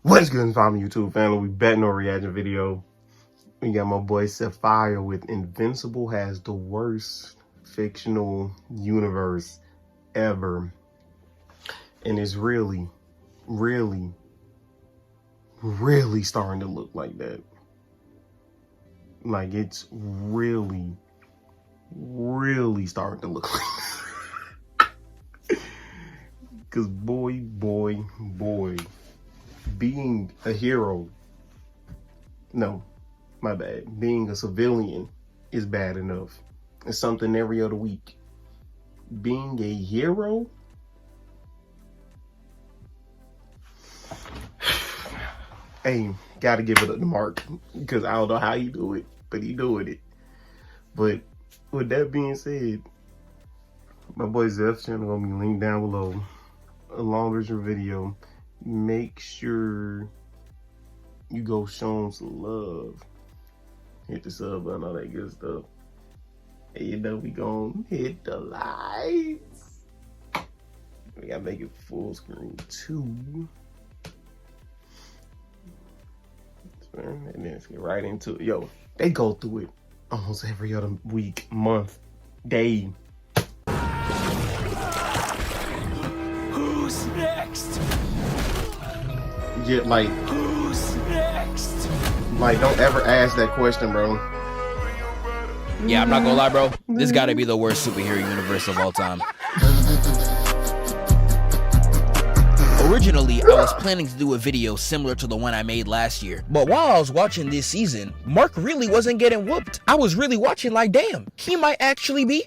What's good, family, YouTube family? We back in a reaction video. We got my boy Zephfire with Invincible has the worst fictional universe ever. And it's really starting to look like that. Like, it's really starting to look like that. Because boy, being a hero, no, my bad, being a civilian is bad enough. It's something every other week. Being a hero, hey, gotta give it up to Mark, because I don't know how he do it, but he doing it. But with that being said, my boy Zeph's channel gonna be linked down below. A long version video. Make sure you go show him some love. Hit the sub button, all that good stuff. And you know we gonna hit the lights. We gotta make it full screen too. And then let's get right into it. Yo, they go through it almost every other week, month, day. Who's next? Yeah, like, Who's next? like, don't ever ask that question, bro. Yeah, I'm not gonna lie, bro. This gotta be the worst superhero universe of all time. Originally, I was planning to do a video similar to the one I made last year. But while I was watching this season, Mark really wasn't getting whooped. I was really watching like, damn, he might actually be.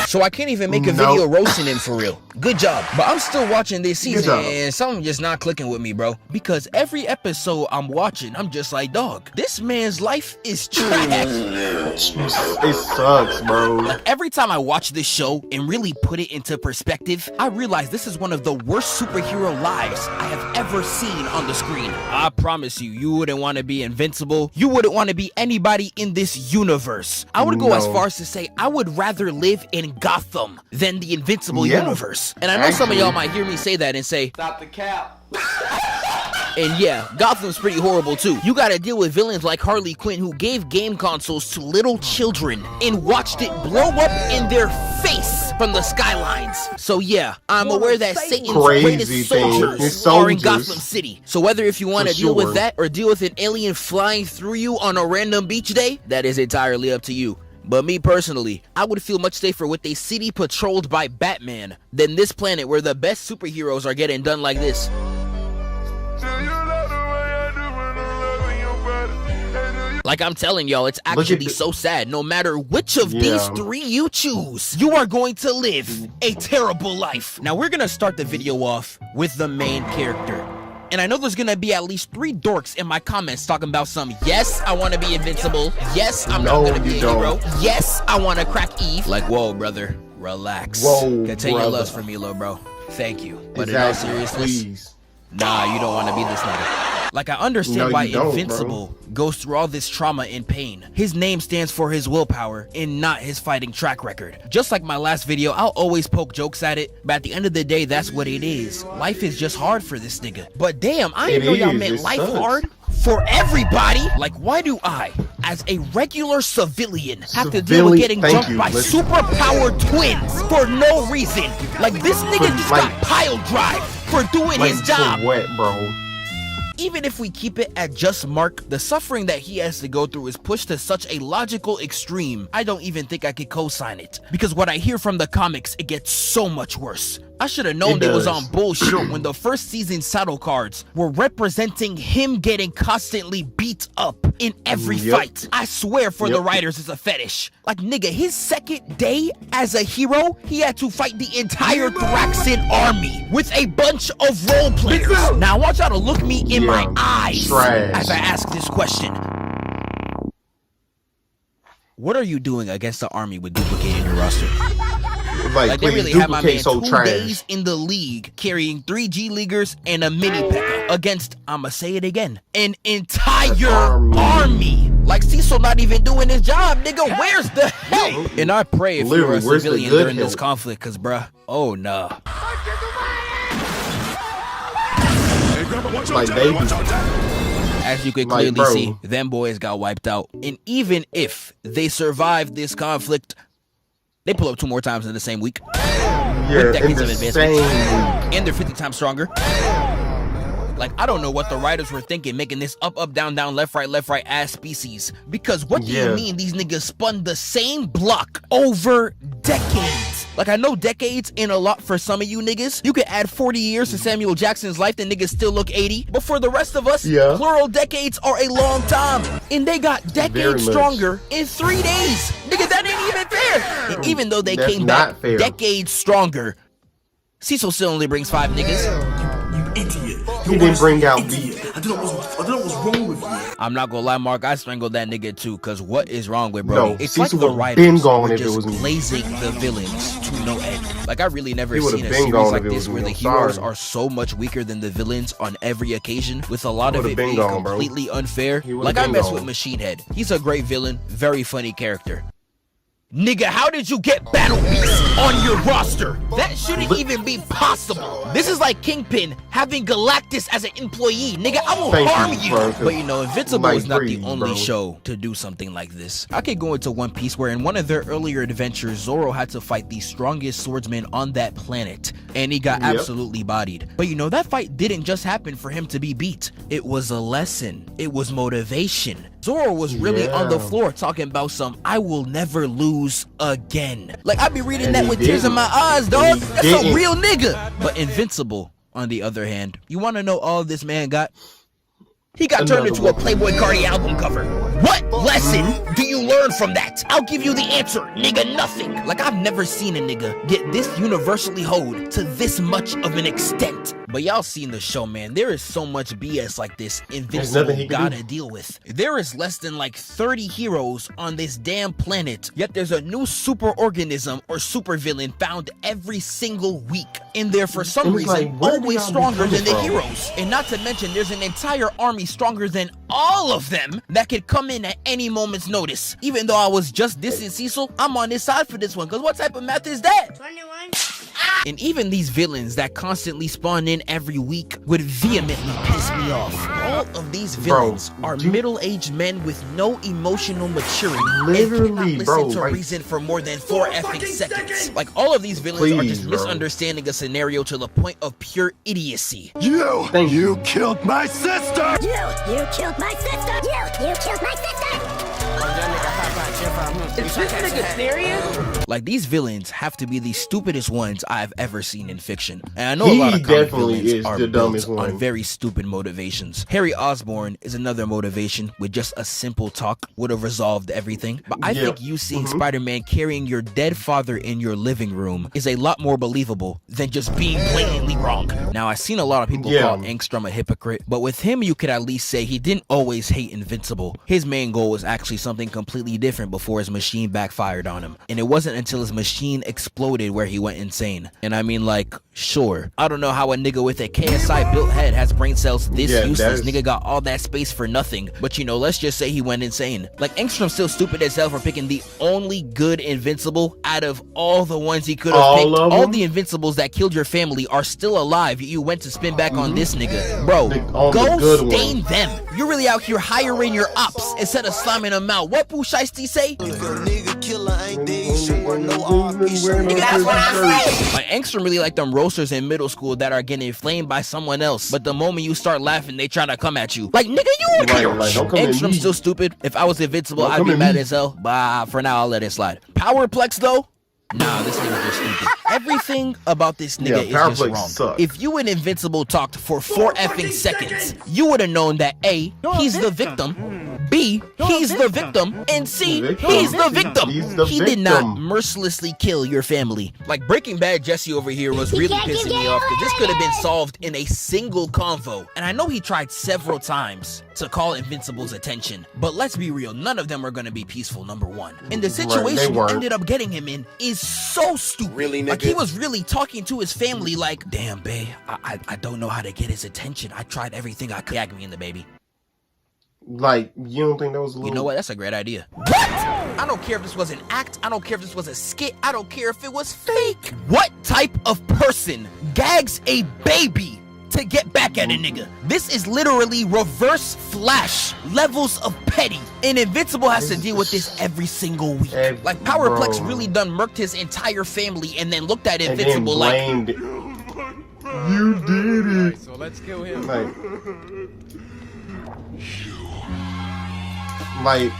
So I can't even make a video roasting him for real. Good job. But I'm still watching this season and something just not clicking with me, bro. Because every episode I'm watching, I'm just like, dog, this man's life is trash. It sucks, bro. Like, every time I watch this show and really put it into perspective, I realize this is one of the worst superhero lives I have ever seen on the screen. I promise you, you wouldn't want to be Invincible. You wouldn't want to be anybody in this universe. I would go as far as to say I would rather live in Gotham than the Invincible universe. And I know some of y'all might hear me say that and say, Stop the cap. and yeah, Gotham's pretty horrible too. You gotta deal with villains like Harley Quinn, who gave game consoles to little children and watched it blow up in their face from the skylines. So yeah, I'm aware that Satan's greatest soldiers are in Gotham City. So whether if you want to deal with that or deal with an alien flying through you on a random beach day, that is entirely up to you. But me personally, I would feel much safer with a city patrolled by Batman than this planet where the best superheroes are getting done like this. Like I'm telling y'all, it's actually so sad. No matter which of these three you choose, you are going to live a terrible life. Now we're gonna start the video off with the main character. And I know there's gonna be at least 3 dorks in my comments talking about some, yes, I wanna be invincible. Yes, I'm not gonna be a hero. Yes, I wanna crack Eve. Like, whoa, brother, relax. Whoa, Contain your love for me, little bro. Thank you. But in all seriousness, nah, you don't wanna be this nigga. Like, I understand why Invincible goes through all this trauma and pain. His name stands for his willpower and not his fighting track record. Just like my last video, I'll always poke jokes at it, but at the end of the day, that's what it is. Life is just hard for this nigga. But damn, I didn't know y'all meant life hard for everybody. Like, why do I, as a regular civilian, have to deal with getting jumped by superpowered twins for no reason? Like, this nigga just got pile drive for doing his job. What, bro? Even if we keep it at just Mark, the suffering that he has to go through is pushed to such a logical extreme, I don't even think I could co-sign it. Because what I hear from the comics, it gets so much worse. I should have known they was on bullshit when the first season saddle cards were representing him getting constantly beat up in every fight. I swear for the writers it's a fetish. Like, nigga, his second day as a hero, he had to fight the entire Thraxan army with a bunch of role players. Now I want y'all to look me in my eyes as I ask this question. What are you doing against the army with duplicating your roster? Like they really have my man 2 days in the league carrying 3 G Leaguers and a mini P.E.K.K.A against, I'ma say it again, an entire army. Like Cecil not even doing his job, nigga. Where's the help? And I pray if you're a civilian during this conflict, cause bruh, oh nah. Like baby. As you can Like, clearly bro. see, them boys got wiped out. And even if they survived this conflict, they pull up 2 more times in the same week. Yeah, with in decades the of same advancement. week. And they're 50 times stronger. Like, I don't know what the writers were thinking making this up, down, left, right ass species. Because what do you mean these niggas spun the same block over decades? Like, I know decades ain't a lot for some of you niggas. You could add 40 years to Samuel Jackson's life, then niggas still look 80. But for the rest of us, plural decades are a long time. And they got decades stronger in 3 days. Nigga, that ain't even fair. And even though they came back decades stronger, Cecil still only brings 5 niggas. You idiot. He didn't bring out beat. I don't know what's wrong with you. I'm not gonna lie, Mark, I strangled that nigga too, cause what is wrong with No, bro? It's Cecil like the would've writers been gone were if it just was me. blazing the villains to no end. Like, I really never He would've seen a been series gone like if it this was where me. the I'm heroes sorry. are so much weaker than the villains on every occasion, with a lot of Would've it been being gone, bro. completely unfair. He would've Like, I been mess gone. with Machine Head. He's a great villain, very funny character. Nigga, how did you get Battle Beast on your roster? That shouldn't even be possible. This is like Kingpin having Galactus as an employee. Nigga, I will harm you. Bro, But you know, Invincible like is not breeze, the only bro. show to do something like this. I could go into One Piece where in one of their earlier adventures, Zoro had to fight the strongest swordsman on that planet. And he got absolutely bodied. But you know, that fight didn't just happen for him to be beat. It was a lesson. It was motivation. Zoro was really on the floor talking about some I will never lose again. Like, I be reading that with tears in my eyes, dog. That's a real nigga. But Invincible, on the other hand, you want to know all this man got? He got turned into a Playboy Cardi album cover. What lesson do you learn from that? I'll give you the answer, nigga, nothing. Like, I've never seen a nigga get this universally hoed to this much of an extent. But y'all seen the show, man. There is so much BS like this Invincible gotta deal with. There is less than like 30 heroes on this damn planet, yet there's a new super organism or super villain found every single week. And they're for some reason always stronger than the heroes. And not to mention, there's an entire army stronger than all of them that could come in at any moment's notice. Even though I was just dissing Cecil, I'm on this side for this one, because what type of math is that? 21. And even these villains that constantly spawn in every week would vehemently piss me off. All of these villains are middle-aged men with no emotional maturity and cannot listen to reason for more than 4 effing seconds. Like, all of these villains are just misunderstanding a scenario to the point of pure idiocy. You killed my sister! You killed my sister! You killed my sister! Is this nigga serious? Like, these villains have to be the stupidest ones I've ever seen in fiction. And I know a lot of comic villains are built on very stupid motivations. Harry Osborn is another motivation with just a simple talk would have resolved everything. But I think you seeing Spider-Man carrying your dead father in your living room is a lot more believable than just being blatantly wrong. Now, I've seen a lot of people call Angstrom a hypocrite, but with him, you could at least say he didn't always hate Invincible. His main goal was actually something completely different before his machine backfired on him. And it wasn't until his machine exploded where he went insane. And I mean, like, sure, I don't know how a nigga with a KSI built head has brain cells this useless. Nigga got all that space for nothing. But you know, let's just say he went insane. Like, Angstrom's still stupid as hell for picking the only good Invincible out of all the ones he could have picked. All the Invincibles that killed your family are still alive. You went to spin back on this nigga. Bro, go stain them. You're really out here hiring your ops instead of slamming them out. What Pooh Shiesty say? That's what I say. Like, Angstrom really like them roasters in middle school that are getting inflamed by someone else, but the moment you start laughing, they try to come at you. Like, nigga, you a Angstrom's still stupid. If I was Invincible, I'd be mad as hell. But for now, I'll let it slide. Powerplex, though? Nah, this nigga's just stupid. Everything about this nigga is just wrong. Sucks. If you and Invincible talked for 4 effing seconds, you would have known that A, he's the victim, B, he's the victim, and C, he's the victim. He did not mercilessly kill your family. Like, Breaking Bad Jesse over here was really pissing me off because this could have been solved in a single convo. And I know he tried several times to call Invincible's attention, but let's be real, none of them are going to be peaceful, number one. And the situation you ended up getting him in is so stupid. Really, nigga? Like, he was really talking to his family like, damn, babe, I don't know how to get his attention. I tried everything I could. Gag me in the baby. Like, you don't think that was a little... You know what? That's a great idea. What? I don't care if this was an act. I don't care if this was a skit. I don't care if it was fake. What type of person gags a baby to get back at a nigga. This is literally reverse Flash levels of petty. And Invincible has to deal with this every single week. Like Powerplex really done murked his entire family and then looked at Invincible like, you did it. Right, so let's kill him. Like,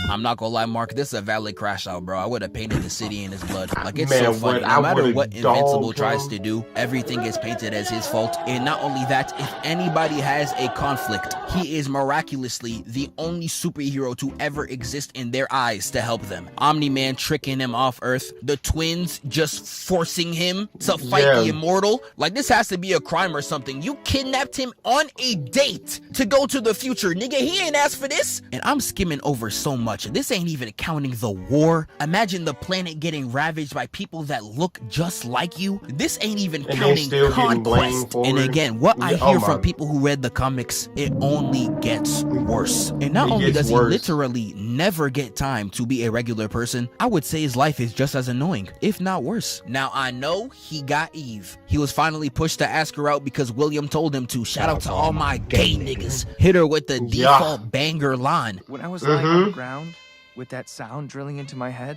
I'm not gonna lie, Mark, this is a valid crash out, bro. I would have painted the city in his blood. Like, it's man, so funny. No matter what Invincible him. tries to do, everything gets painted as his fault. And not only that, if anybody has a conflict, he is miraculously the only superhero to ever exist in their eyes to help them. Omni-Man tricking him off Earth. The twins just forcing him to fight the Immortal. Like, this has to be a crime or something. You kidnapped him on a date to go to the future. Nigga, he ain't asked for this. And I'm skimming over so much. This ain't even counting the war. Imagine the planet getting ravaged by people that look just like you. This ain't even counting conquest. And again, what I hear from people who read the comics, it only gets worse. And not only does he literally never get time to be a regular person, I would say his life is just as annoying, if not worse. Now, I know he got Eve. He was finally pushed to ask her out because William told him to. Shout out to all my gay niggas. Hit her with the default banger line. When I was lying on the ground with that sound drilling into my head,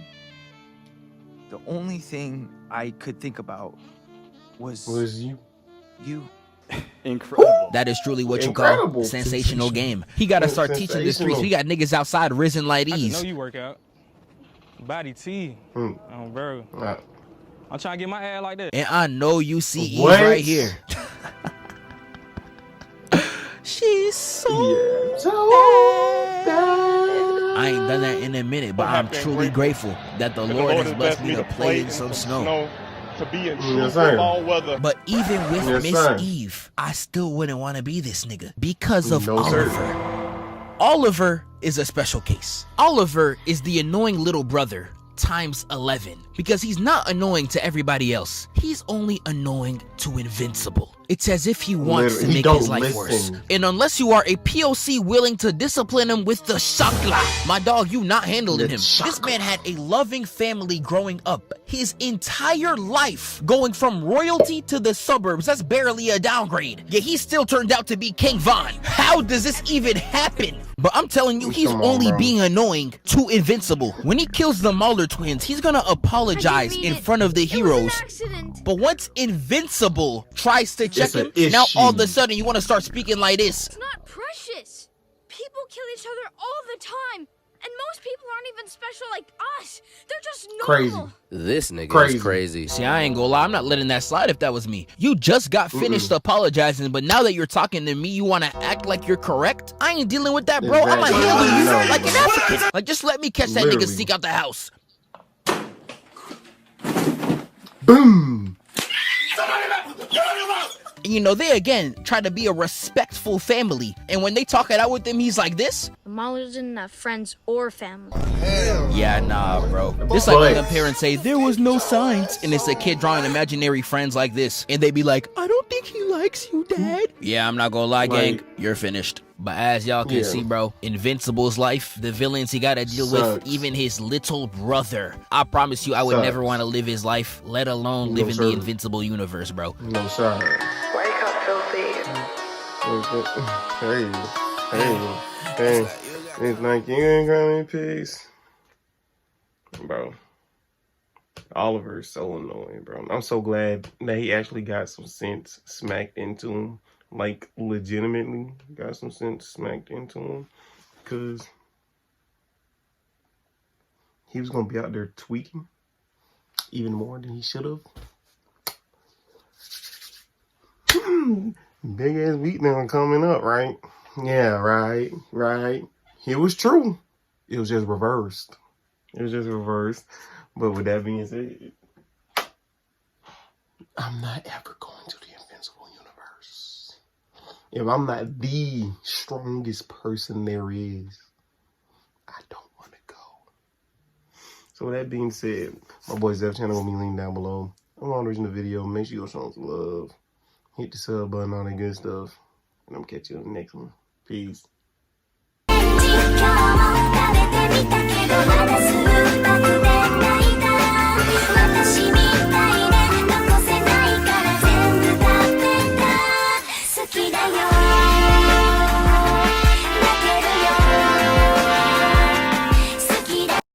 the only thing I could think about was you. Incredible. That is truly what you call sensational game. He got to start teaching the streets. We got niggas outside risen like these. I know you work out. Body T. Oh, bro. I'm trying to get my ass like that. And I know you see Eve right here. She's so bad. I ain't done that in a minute, but I'm truly grateful that the Lord has blessed me to play in some snow. To be in true football weather. But even with Miss Eve, I still wouldn't want to be this nigga because of Oliver. Oliver is a special case. Oliver is the annoying little brother times 11 because he's not annoying to everybody else. He's only annoying to Invincible. It's as if he wants to make his life worse. And unless you are a POC willing to discipline him with the shakla, my dog, you not handling him. This man had a loving family growing up. His entire life going from royalty to the suburbs. That's barely a downgrade. Yet he still turned out to be King Von. How does this even happen? But I'm telling you, he's only being annoying to Invincible. When he kills the Mauler twins, he's gonna apologize in front of the heroes. But once Invincible tries to check him, now all of a sudden you want to start speaking like this. It's not precious. People kill each other all the time. And most people aren't even special like us. They're just normal. This nigga is crazy. See, I ain't gonna lie, I'm not letting that slide if that was me. You just got finished apologizing, but now that you're talking to me, you want to act like you're correct? I ain't dealing with that, bro. I'ma handle you like an African. Like, just let me catch that nigga sneak out the house. Boom. And you know, they again try to be a respectful family. And when they talk it out with him, he's like this. The Maulers didn't have friends or family. Yeah, nah, bro. This like when the parents say, there was no signs. And it's a kid drawing imaginary friends like this. And they be like, I don't think he likes you, Dad. Yeah, I'm not gonna lie, gang. You're finished. But as y'all can see, bro, Invincible's life, the villains he gotta deal with, even his little brother. I promise you, I would never want to live his life, let alone live in the Invincible universe, bro. No, sir. Wake up, filthy. Hey. It's like you ain't got any peace. Bro. Oliver is so annoying, bro. I'm so glad that he actually got some sense smacked into him. Like, legitimately got some sense smacked into him. Because he was going to be out there tweaking even more than he should have. Big ass beatdown coming up, right? Yeah, right. It was true. It was just reversed. But with that being said, I'm not ever going to the Invincible universe. If I'm not the strongest person there is, I don't want to go. So with that being said, my boy Zeph channel will be linked down below. I'm watching the video. Make sure you go show some love. Hit the sub button, all that good stuff. And I'm catching you on the next one. Peace.